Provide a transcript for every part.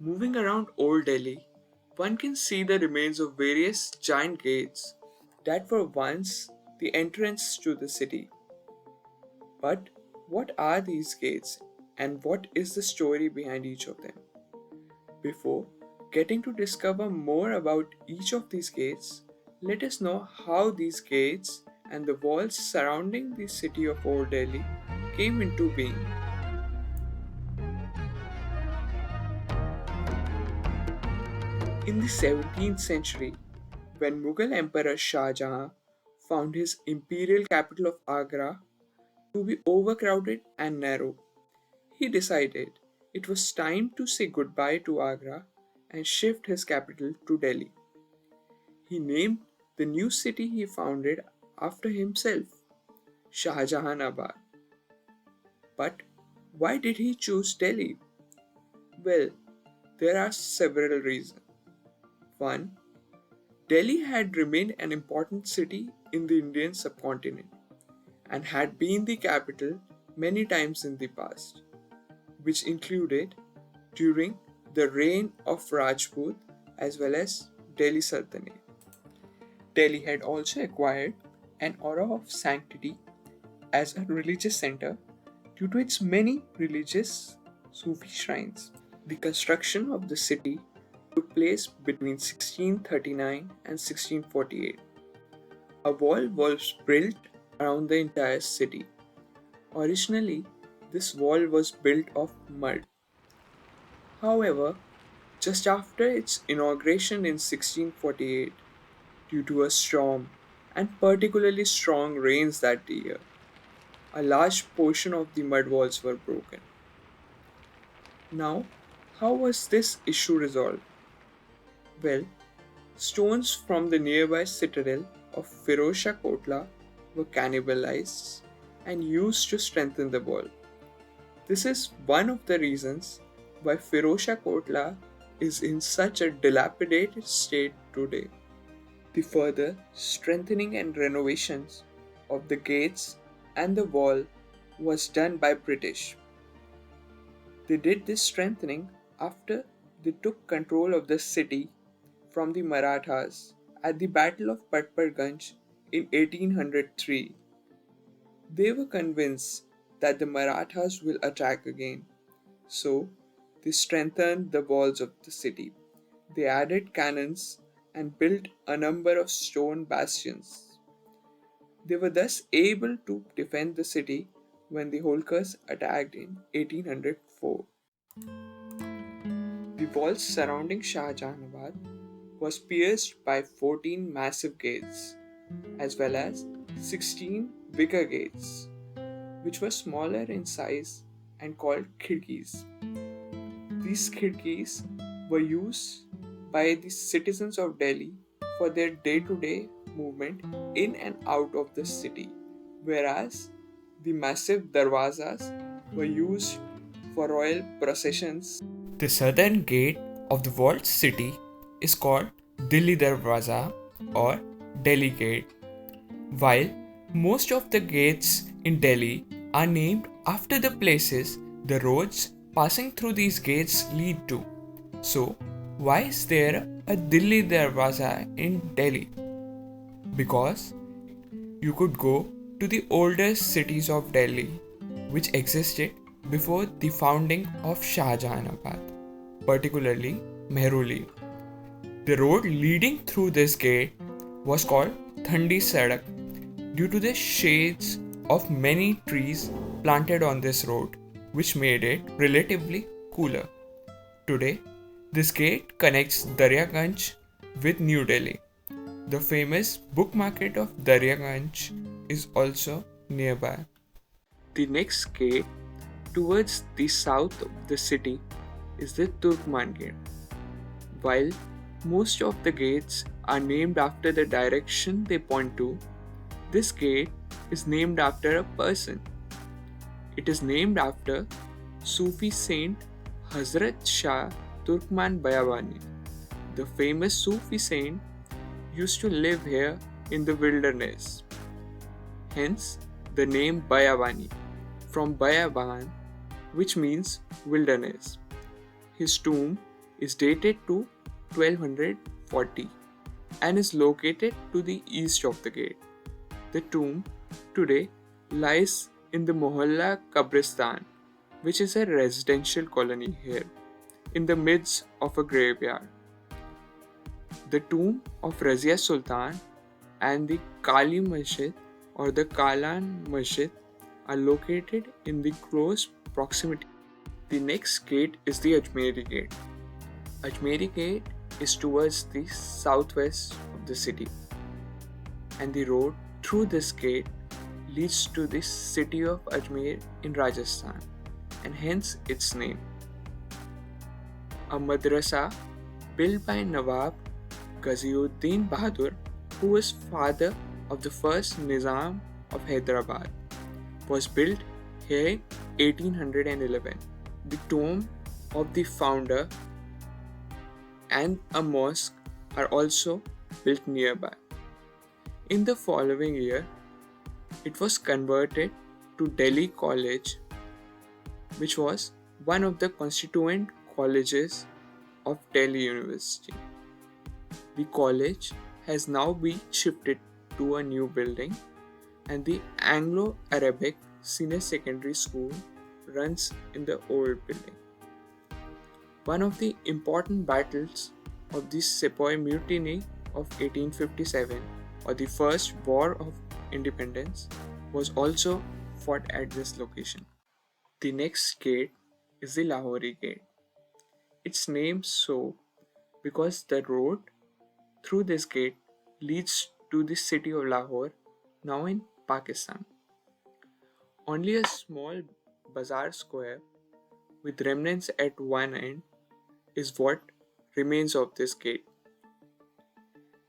Moving around Old Delhi, one can see the remains of various giant gates that were once the entrance to the city. But what are these gates and what is the story behind each of them? Before getting to discover more about each of these gates, let us know how these gates and the walls surrounding the city of Old Delhi came into being. In the 17th century, when Mughal Emperor Shah Jahan found his imperial capital of Agra to be overcrowded and narrow, he decided it was time to say goodbye to Agra and shift his capital to Delhi. He named the new city he founded after himself, Shahjahanabad. But why did he choose Delhi? Well, there are several reasons. One, Delhi had remained an important city in the Indian subcontinent and had been the capital many times in the past, which included during the reign of Rajput as well as Delhi Sultanate. Delhi had also acquired an aura of sanctity as a religious center due to its many religious Sufi shrines. The construction of the city took place between 1639 and 1648. A wall was built around the entire city. Originally, this wall was built of mud. However, just after its inauguration in 1648, due to a storm and particularly strong rains that year, a large portion of the mud walls were broken. Now, how was this issue resolved? Well, stones from the nearby citadel of Firozshah Kotla were cannibalized and used to strengthen the wall. This is one of the reasons why Firozshah Kotla is in such a dilapidated state today. The further strengthening and renovations of the gates and the wall was done by British. They did this strengthening after they took control of the city from the Marathas at the Battle of Patparganj in 1803. They were convinced that the Marathas will attack again, so they strengthened the walls of the city. They added cannons and built a number of stone bastions. They were thus able to defend the city when the Holkars attacked in 1804. The walls surrounding Shahjahanabad was pierced by 14 massive gates as well as 16 bigger gates, which were smaller in size and called khidkis. These khidkis were used by the citizens of Delhi for their day-to-day movement in and out of the city, whereas the massive darwazas were used for royal processions. The southern gate of the walled city is called Delhi Darwaza or Delhi Gate, while most of the gates in Delhi are named after the places the roads passing through these gates lead to. So, why is there a Delhi Darwaza in Delhi? Because you could go to the oldest cities of Delhi, which existed before the founding of Shahjahanabad, particularly Mehruli. The road leading through this gate was called Thandi Sadak due to the shades of many trees planted on this road, which made it relatively cooler. Today, this gate connects Daryaganj with New Delhi. The famous book market of Daryaganj is also nearby. The next gate towards the south of the city is the Turkman Gate. While most of the gates are named after the direction they point to, this gate is named after a person. It is named after Sufi saint Hazrat Shah Turkman Bayabani. The famous Sufi saint used to live here in the wilderness. Hence the name Bayabani from Bayaban, which means wilderness. His tomb is dated to 1240 and is located to the east of the gate. The tomb today lies in the Mohalla Kabristan, which is a residential colony here, in the midst of a graveyard. The tomb of Razia Sultan and the Kali Masjid or the Kalan Masjid are located in the close proximity. The next gate is the Ajmeri Gate. Ajmeri Gate is towards the southwest of the city, and the road through this gate leads to the city of Ajmer in Rajasthan, and hence its name. A madrasa built by Nawab Ghaziuddin Bahadur, who was father of the first Nizam of Hyderabad, was built here in 1811. The tomb of the founder and a mosque are also built nearby. In the following year, it was converted to Delhi College, which was one of the constituent colleges of Delhi University. The college has now been shifted to a new building, and the Anglo-Arabic Senior Secondary School runs in the old building. One of the important battles of the Sepoy Mutiny of 1857, or the First War of Independence, was also fought at this location. The next gate is the Lahori Gate. It's named so because the road through this gate leads to the city of Lahore, now in Pakistan. Only a small bazaar square with remnants at one end is what remains of this gate.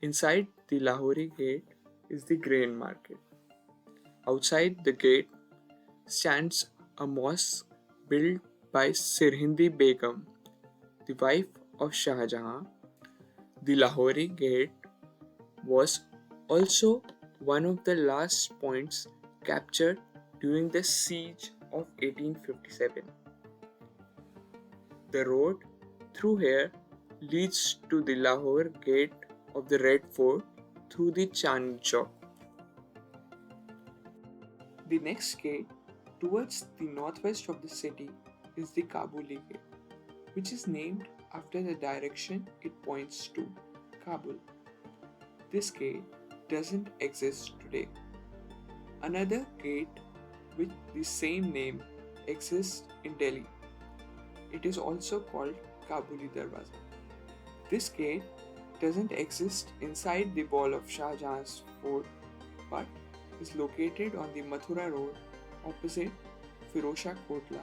Inside the Lahori Gate is the grain market. Outside the gate stands a mosque built by Sirhindi Begum, the wife of Shahjahan. The Lahori Gate was also one of the last points captured during the siege of 1857. The road through here leads to the Lahore Gate of the Red Fort through the Chandni Chowk. The next gate towards the northwest of the city is the Kabuli Gate, which is named after the direction it points to, Kabul. This gate doesn't exist today. Another gate with the same name exists in Delhi. It is also called Khooni Darwaza. This gate doesn't exist inside the wall of Shahjahan's fort, but is located on the Mathura road opposite Firosha Kotla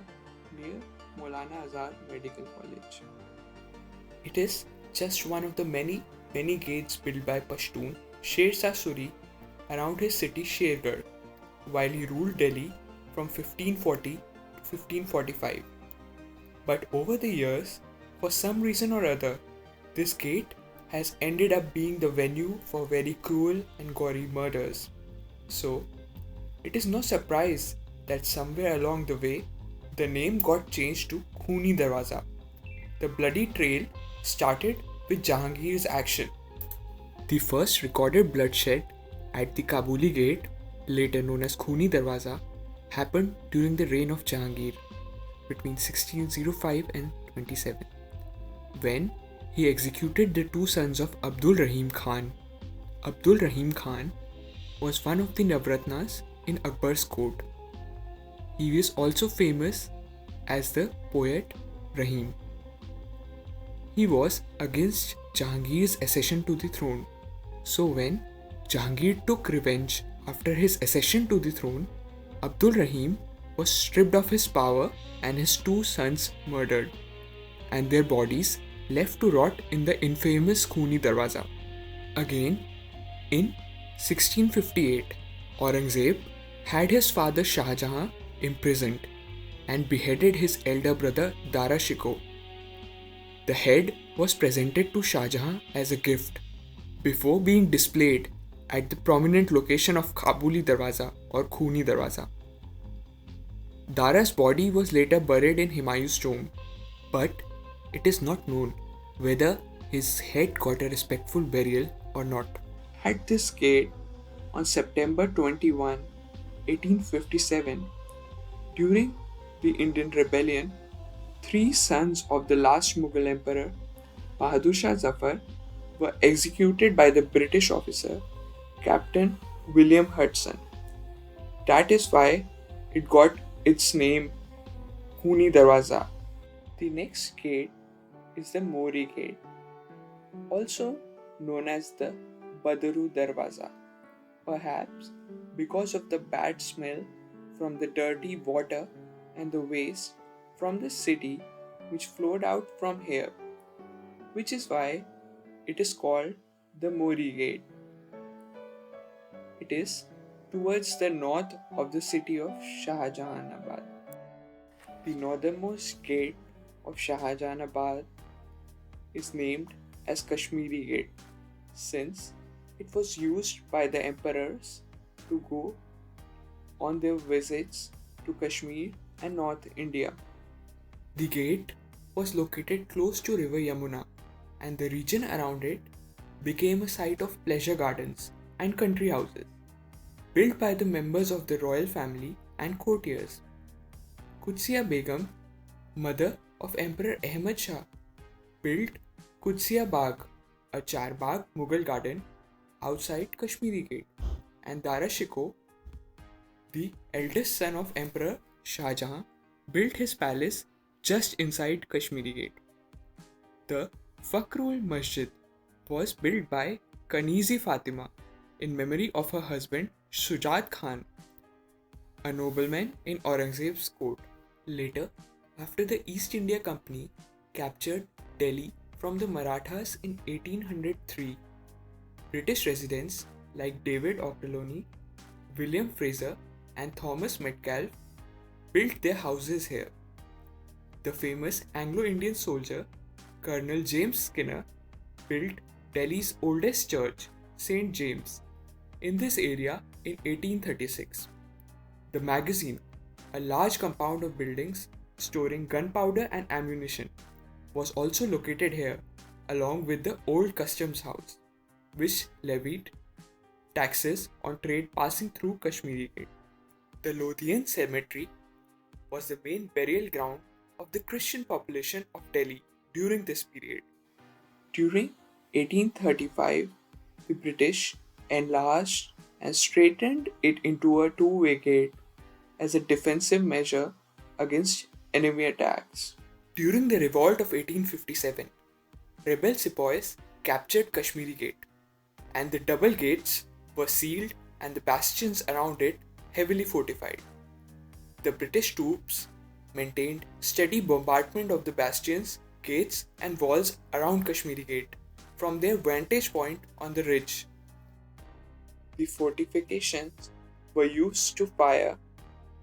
near Maulana Azad Medical College. It is just one of the many gates built by Pashtun Sher Shah Suri around his city Shergarh while he ruled Delhi from 1540 to 1545. But over the years, for some reason or other, this gate has ended up being the venue for very cruel and gory murders. So, it is no surprise that somewhere along the way, the name got changed to Khooni Darwaza. The bloody trail started with Jahangir's action. The first recorded bloodshed at the Kabuli Gate, later known as Khooni Darwaza, happened during the reign of Jahangir between 1605 and 27, when he executed the two sons of Abdul Rahim Khan. Abdul Rahim Khan was one of the Navratnas in Akbar's court. He was also famous as the poet Rahim. He was against Jahangir's accession to the throne. So when Jahangir took revenge after his accession to the throne, Abdul Rahim was stripped of his power and his two sons murdered, and their bodies left to rot in the infamous Khooni Darwaza. Again, in 1658, Aurangzeb had his father Shahjahan imprisoned and beheaded his elder brother Dara Shikoh. The head was presented to Shahjahan as a gift before being displayed at the prominent location of Kabuli Darwaza or Khooni Darwaza. Dara's body was later buried in Humayun's tomb, but it is not known whether his head got a respectful burial or not. At this gate, on September 21, 1857, during the Indian Rebellion, three sons of the last Mughal emperor, Bahadur Shah Zafar, were executed by the British officer, Captain William Hudson. That is why it got its name Khooni Darwaza. The next gate is the Mori Gate, also known as the Badaru Darwaza, perhaps because of the bad smell from the dirty water and the waste from the city which flowed out from here, which is why it is called the Mori Gate. It is towards the north of the city of Shahjahanabad. The northernmost gate of Shahjahanabad is named as Kashmiri Gate since it was used by the emperors to go on their visits to Kashmir and North India. The gate was located close to River Yamuna, and the region around it became a site of pleasure gardens and country houses built by the members of the royal family and courtiers. Qudsiya Begum, mother of Emperor Ahmad Shah, built Qudsiya Bagh, a charbagh Mughal garden outside Kashmiri Gate, and Dara Shikoh, the eldest son of Emperor Shah Jahan, built his palace just inside Kashmiri Gate. The Fakhrul Masjid was built by Kanizi Fatima in memory of her husband Shujat Khan, a nobleman in Aurangzeb's court. Later, after the East India Company captured Delhi from the Marathas in 1803, British residents like David Ochterlony, William Fraser, and Thomas Metcalfe built their houses here. The famous Anglo-Indian soldier Colonel James Skinner built Delhi's oldest church, St. James, in this area in 1836. The magazine, a large compound of buildings storing gunpowder and ammunition, was also located here along with the old customs house, which levied taxes on trade passing through Kashmiri Gate. The Lothian Cemetery was the main burial ground of the Christian population of Delhi during this period. During 1835, the British enlarged and straightened it into a two-way gate as a defensive measure against enemy attacks. During the revolt of 1857, rebel sepoys captured Kashmiri Gate, and the double gates were sealed and the bastions around it heavily fortified. The British troops maintained steady bombardment of the bastions, gates, and walls around Kashmiri Gate from their vantage point on the ridge. The fortifications were used to fire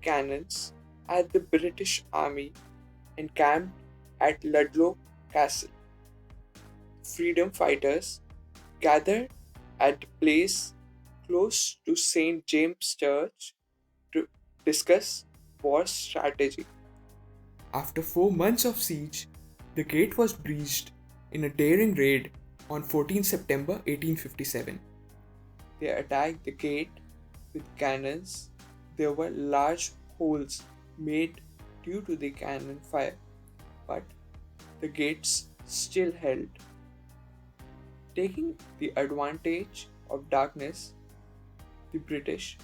cannons at the British army encamped at Ludlow Castle. Freedom fighters gathered at a place close to St. James Church to discuss war strategy. After 4 months of siege, the gate was breached in a daring raid on 14 September 1857. They attacked the gate with cannons. There were large holes made due to the cannon fire, but the gates still held. Taking the advantage of darkness, the British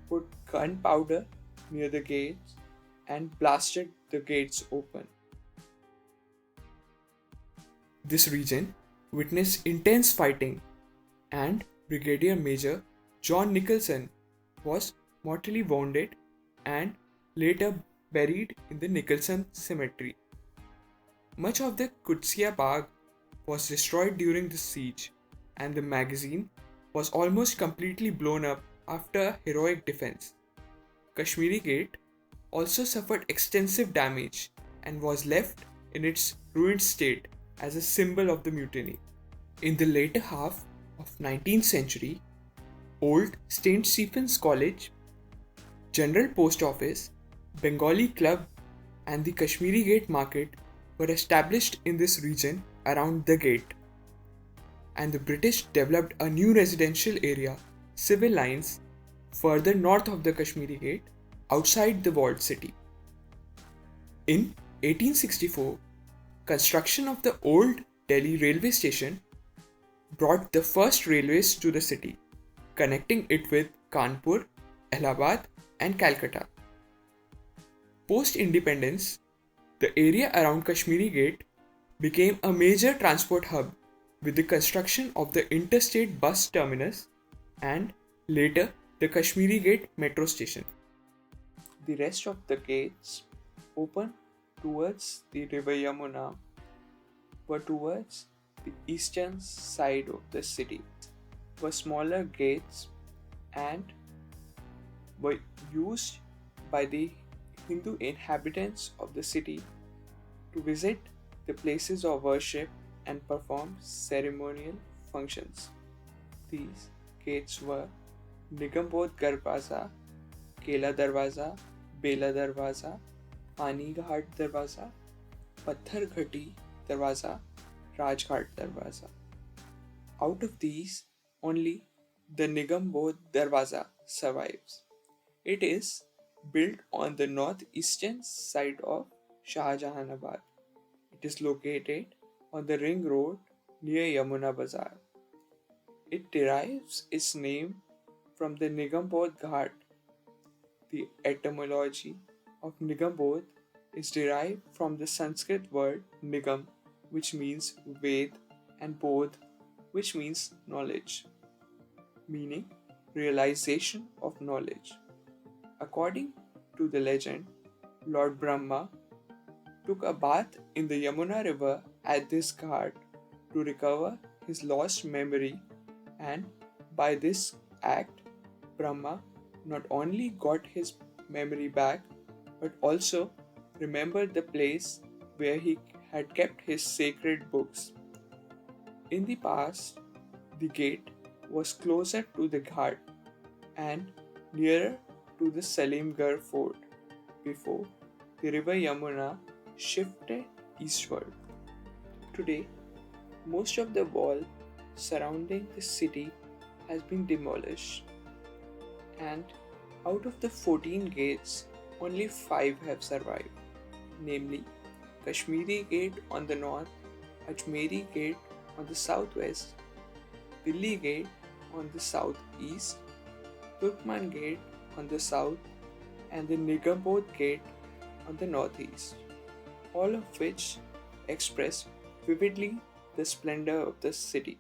put gunpowder near the gates and blasted the gates open. This region witnessed intense fighting, and Brigadier Major John Nicholson was mortally wounded and later buried in the Nicholson Cemetery. Much of the Qudsiya Bagh was destroyed during the siege, and the magazine was almost completely blown up after a heroic defense. Kashmiri Gate also suffered extensive damage and was left in its ruined state as a symbol of the mutiny. In the later half of 19th century, Old St. Stephen's College, General Post Office, Bengali Club, and the Kashmiri Gate Market were established in this region around the gate, and the British developed a new residential area, civil lines, further north of the Kashmiri Gate, outside the walled city. In 1864, construction of the old Delhi railway station brought the first railways to the city, connecting it with Kanpur, Allahabad, and Calcutta. Post independence, the area around Kashmiri Gate became a major transport hub with the construction of the interstate bus terminus and later the Kashmiri Gate Metro Station. The rest of the gates open towards the river Yamuna were towards the eastern side of the city, were smaller gates and were used by the Hindu inhabitants of the city to visit the places of worship and perform ceremonial functions. These gates were Nigambodh Darwaza, Kela Darwaza, Bela Darwaza, Pani Ghat Darwaza, Patthar Ghati Darwaza, Rajghat Darwaza. Out of these, only the Nigambodh Darwaza survives. It is built on the northeastern side of Shahjahanabad. It is located on the ring road near Yamuna Bazar. It derives its name from the Nigambodh Ghat. The etymology of Nigambodh is derived from the Sanskrit word Nigam, which means Ved, and Bodh, which means knowledge, meaning realization of knowledge. According to the legend, Lord Brahma took a bath in the Yamuna river at this ghat to recover his lost memory, and by this act, Brahma not only got his memory back but also remembered the place where he had kept his sacred books. In the past, the gate was closer to the ghat and nearer to the Salimgarh fort before the river Yamuna shifted eastward. Today, most of the wall surrounding the city has been demolished, and out of the 14 gates, only 5 have survived, namely Kashmiri Gate on the north, Ajmeri Gate on the southwest, Delhi Gate on the southeast, Turkman Gate on the south, and the Nigambodh Gate on the northeast, all of which express vividly the splendor of the city.